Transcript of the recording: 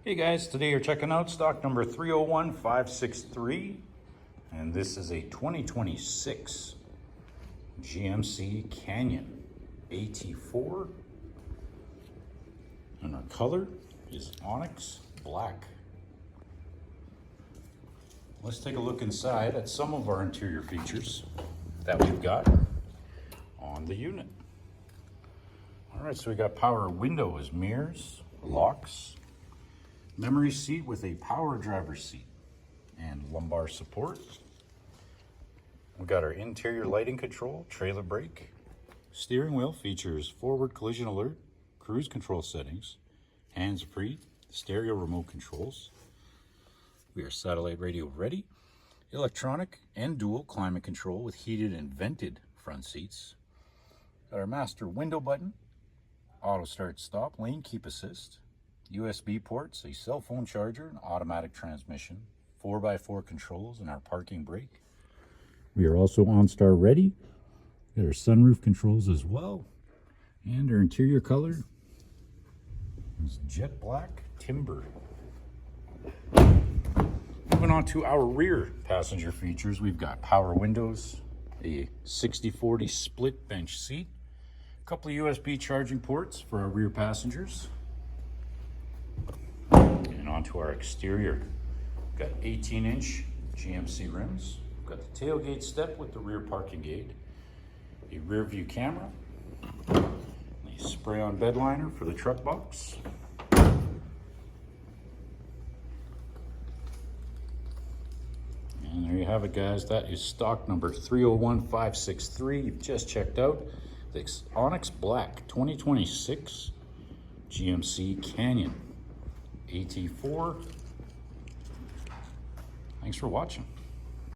Hey guys, today you're checking out stock number 301563, and this is a 2026 GMC Canyon AT4, and our color is onyx black. Let's take a look inside at some of our interior features that we've got on the unit. All right, so we got power windows, mirrors, locks, memory seat with a power driver's seat and lumbar support. We got our interior lighting control, trailer brake. Steering wheel features forward collision alert, cruise control settings, hands-free, stereo remote controls. We are satellite radio ready, electronic and dual climate control with heated and vented front seats. Got our master window button, auto start stop, lane keep assist, USB ports, a cell phone charger, an automatic transmission, 4x4 controls, and our parking brake. We are also OnStar ready. Got our sunroof controls as well. And our interior color is jet black timber. Moving on to our rear passenger features, we've got power windows, a 60/40 split bench seat, a couple of USB charging ports for our rear passengers. And onto our exterior, we've got 18-inch GMC rims. We've got the tailgate step with the rear parking gate, a rear view camera, a spray-on bed liner for the truck box. And there you have it, guys. That is stock number 301563. You've just checked out this Onyx Black 2026 GMC Canyon AT4. Thanks for watching.